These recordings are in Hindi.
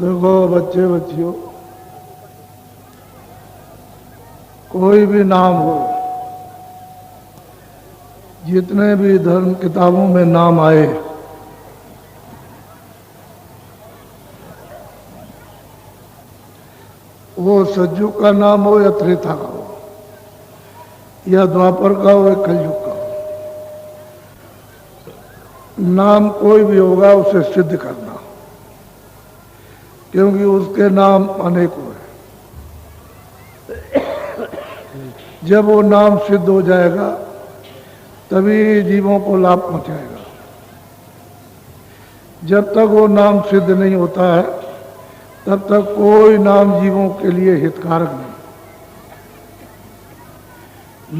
देखो बच्चे बच्चियों, कोई भी नाम हो, जितने भी धर्म किताबों में नाम आए, वो सतयुग का नाम हो या त्रेता का हो या द्वापर का हो या कलयुग का हो, नाम कोई भी होगा उसे सिद्ध करना, क्योंकि उसके नाम अनेकों हैं। जब वो नाम सिद्ध हो जाएगा तभी जीवों को लाभ पहुंचाएगा। जब तक वो नाम सिद्ध नहीं होता है तब तक कोई नाम जीवों के लिए हितकारक नहीं।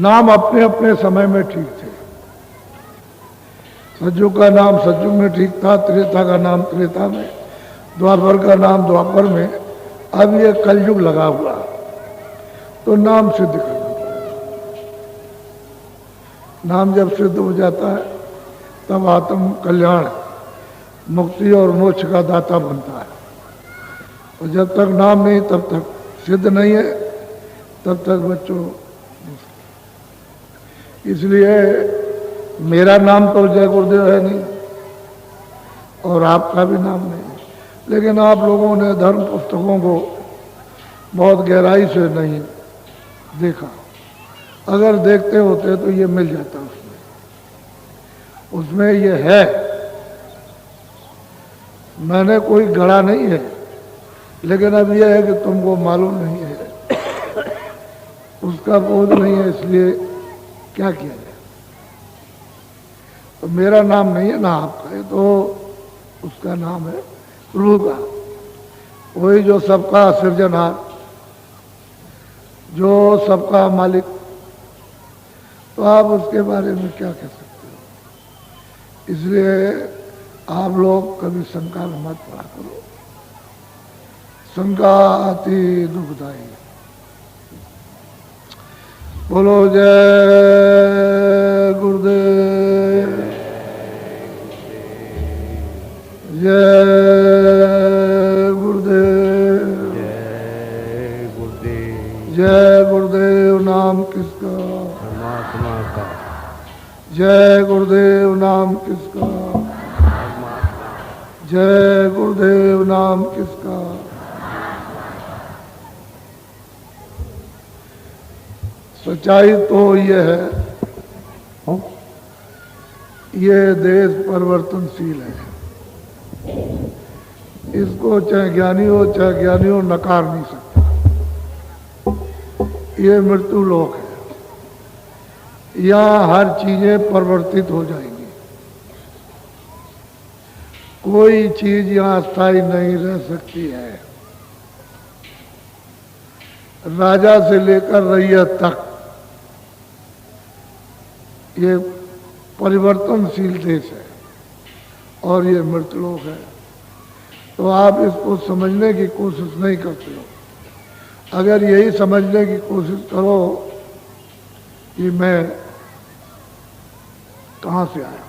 नाम अपने अपने समय में ठीक थे। सतयुग का नाम सतयुग में ठीक था, त्रेता का नाम त्रेता में, द्वापर का नाम द्वापर में। अब ये कलयुग लगा हुआ तो नाम सिद्ध करना पड़ेगा। नाम जब सिद्ध हो जाता है तब आत्म कल्याण, मुक्ति और मोक्ष का दाता बनता है। और जब तक नाम नहीं, तब तक सिद्ध नहीं है, तब तक बच्चों। इसलिए मेरा नाम तो जय गुरुदेव है नहीं और आपका भी नाम नहीं है, लेकिन आप लोगों ने धर्म पुस्तकों को बहुत गहराई से नहीं देखा। अगर देखते होते तो ये मिल जाता उसमें ये है। मैंने कोई गढ़ा नहीं है, लेकिन अब यह है कि तुमको मालूम नहीं है, उसका बोध नहीं है, इसलिए क्या किया जाए। तो मेरा नाम नहीं है ना आपका है, तो उसका नाम है प्रभु का। वही जो सबका सृजनहार, जो सबका मालिक, तो आप उसके बारे में क्या कह सकते हो। इसलिए आप लोग कभी शंका में मत पड़ा करो। शंका अति दुखदायी। बोलो जय गुरुदेव, जय गुरुदेव, जय गुरुदेव। जय गुरुदेव नाम किसका? परमात्मा का। जय गुरुदेव नाम किसका? परमात्मा। जय गुरुदेव नाम किसका? सच्चाई तो ये है, ये देश परिवर्तनशील है। इसको चाहे ज्ञानी हो चाहे ज्ञानी हो नकार नहीं सकता। ये मृत्यु लोक है, यहाँ हर चीजें परिवर्तित हो जाएंगी। कोई चीज यहाँ स्थायी नहीं रह सकती है। राजा से लेकर रैयत तक ये परिवर्तनशील देश है और ये मृतलोक है। तो आप इसको समझने की कोशिश नहीं करते हो। अगर यही समझने की कोशिश करो कि मैं कहाँ से आया,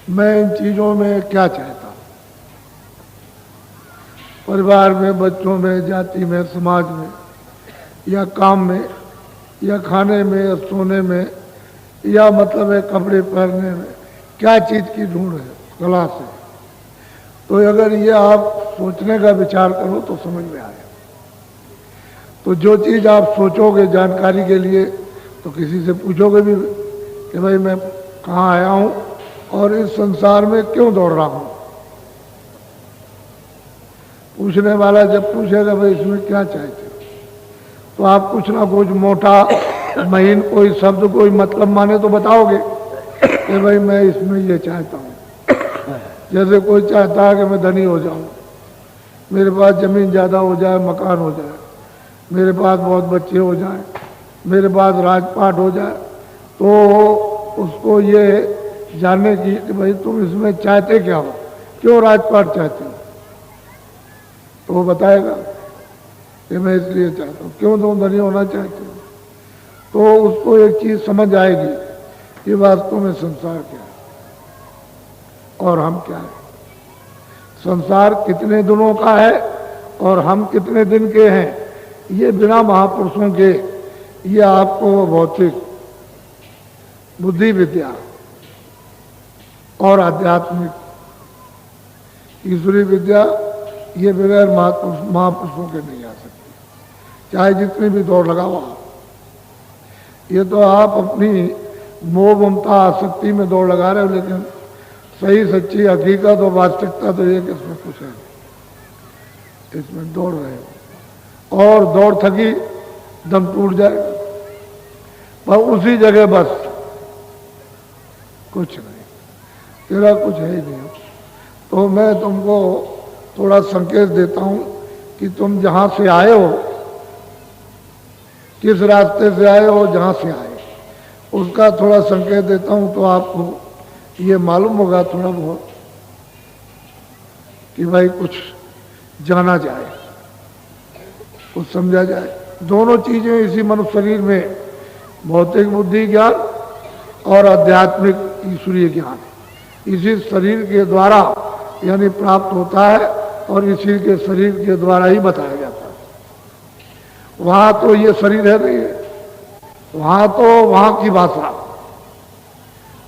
मैं इन चीज़ों में क्या चाहता हूँ, परिवार में, बच्चों में, जाति में, समाज में, या काम में, या खाने में, या सोने में, या मतलब है कपड़े पहनने में, क्या चीज़ की ढूंढ है कला से। तो अगर ये आप सोचने का विचार करो तो समझ में आए। तो जो चीज़ आप सोचोगे जानकारी के लिए, तो किसी से पूछोगे भी कि भाई मैं कहाँ आया हूँ और इस संसार में क्यों दौड़ रहा हूँ। पूछने वाला जब पूछेगा भाई इसमें क्या चाहते हो, तो आप कुछ ना कुछ मोटा महीन कोई शब्द, कोई मतलब माने तो बताओगे कि भाई मैं इसमें ये चाहता हूँ। जैसे कोई चाहता है कि मैं धनी हो जाऊँ, मेरे पास ज़मीन ज़्यादा हो जाए, मकान हो जाए, मेरे पास बहुत बच्चे हो जाए, मेरे पास राजपाट हो जाए, तो उसको ये जानने की कि भाई तुम इसमें चाहते क्या हो, क्यों राजपाट चाहते हो, तो वो बताएगा कि मैं इसलिए चाहता हूँ। क्यों तुम धनी होना चाहते हो, तो उसको एक चीज़ समझ आएगी कि वास्तव में संसार क्या है और हम क्या है। संसार कितने दिनों का है और हम कितने दिन के हैं, ये बिना महापुरुषों के ये आपको भौतिक बुद्धि विद्या और आध्यात्मिक ईश्वरीय विद्या ये बगैर महापुरुषों के नहीं आ सकती, चाहे जितनी भी दौड़ लगाओ आप। ये तो आप अपनी मोह ममता आसक्ति में दौड़ लगा रहे हो, लेकिन सही सच्ची हकीकत और वास्तविकता तो ये कि इसमें कुछ है, इसमें दौड़ रहे हो और दौड़ थकी दम टूट जाएगा, पर उसी जगह बस कुछ नहीं, तेरा कुछ है ही नहीं। तो मैं तुमको थोड़ा संकेत देता हूं कि तुम जहां से आए हो, किस रास्ते से आए हो, जहां से आए उसका थोड़ा संकेत देता हूं, तो आपको ये मालूम होगा थोड़ा बहुत कि भाई कुछ जाना जाए, कुछ समझा जाए। दोनों चीजें इसी मनुष्य शरीर में, भौतिक बुद्धि ज्ञान और आध्यात्मिक ईश्वरीय ज्ञान, इसी शरीर के द्वारा यानी प्राप्त होता है और इसी के शरीर के द्वारा ही बताया जाता है। वहां तो ये शरीर है नहीं है, वहां तो वहां की भाषा,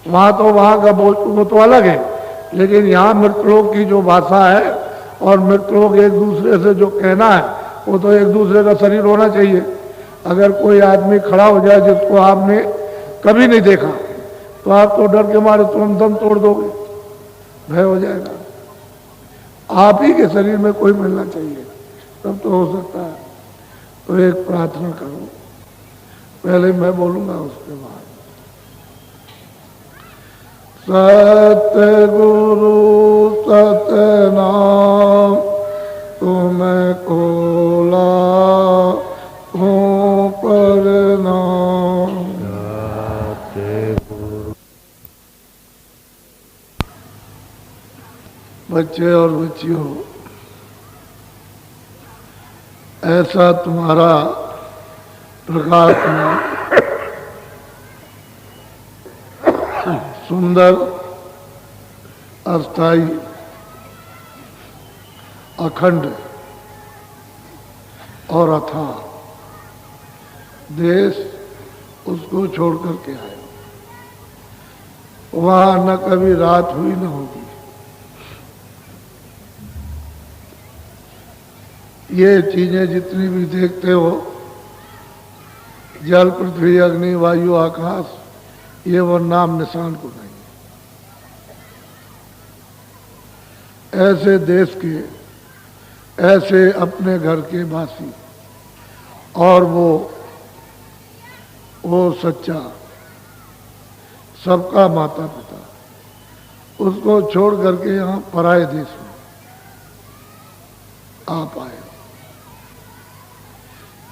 वहां तो वहां का वो तो अलग है, लेकिन यहाँ मृतलोक की जो भाषा है और मृतलोक एक दूसरे से जो कहना है वो तो एक दूसरे का शरीर होना चाहिए। अगर कोई आदमी खड़ा हो जाए जिसको आपने कभी नहीं देखा तो आप तो डर के मारे तुरंत दम तोड़ दोगे, भय हो जाएगा। आप ही के शरीर में कोई मिलना चाहिए तब तो हो सकता है। तो एक प्रार्थना करो, पहले मैं बोलूंगा उसके बाद। सतगुरु सतनाम तुम्हें कोला हूँ प्रणाम। बच्चे और बच्चियों, ऐसा तुम्हारा प्रकाश में सुंदर अस्थाई अखंड और अथाह देश उसको छोड़ करके आए, वहां न कभी रात हुई न होगी। ये चीजें जितनी भी देखते हो, जल पृथ्वी अग्नि वायु आकाश, ये वो नाम निशान को नहीं। ऐसे देश के, ऐसे अपने घर के वासी और वो सच्चा सबका माता पिता, उसको छोड़ करके यहाँ पराये देश में आप आए,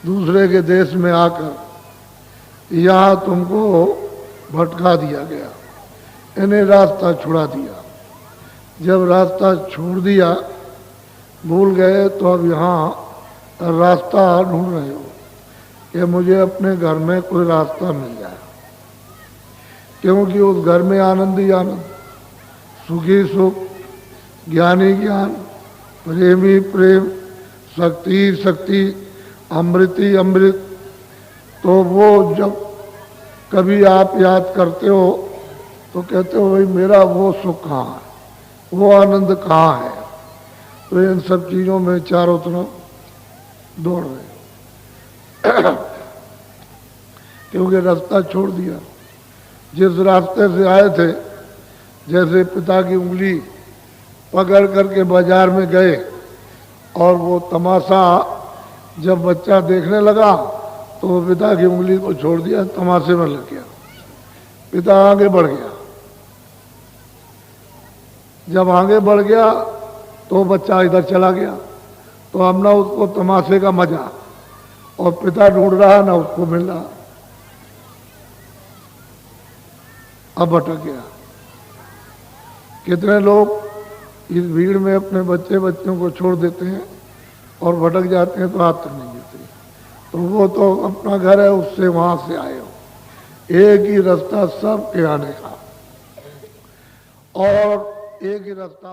दूसरे के देश में आकर यहाँ तुमको भटका दिया गया, इन्हें रास्ता छुड़ा दिया। जब रास्ता छोड़ दिया, भूल गए, तो अब यहाँ रास्ता ढूंढ रहे हो कि मुझे अपने घर में कोई रास्ता मिल जाए, क्योंकि उस घर में आनंद ही आनंद, सुखी सुख, ज्ञानी ज्ञान, प्रेमी प्रेम, शक्ति शक्ति, अमृति अमृत। तो वो जब कभी आप याद करते हो तो कहते हो भाई मेरा वो सुख कहाँ है, वो आनंद कहाँ है। तो इन सब चीज़ों में चारों तरफ दौड़ रहे क्योंकि रास्ता छोड़ दिया। जिस रास्ते से आए थे, जैसे पिता की उंगली पकड़ करके बाजार में गए और वो तमाशा जब बच्चा देखने लगा तो वो पिता की उंगली को छोड़ दिया, तमाशे में लग गया, पिता आगे बढ़ गया। जब आगे बढ़ गया तो बच्चा इधर चला गया, तो अब ना उसको तमाशे का मजा, और पिता ढूंढ रहा ना उसको मिल रहा, अब भटक गया। कितने लोग इस भीड़ में अपने बच्चों को छोड़ देते हैं और भटक जाते हैं तो हाथ तक नहीं देते। तो वो तो अपना घर है, उससे वहां से आए हो, एक ही रास्ता सबके आने का और एक ही रास्ता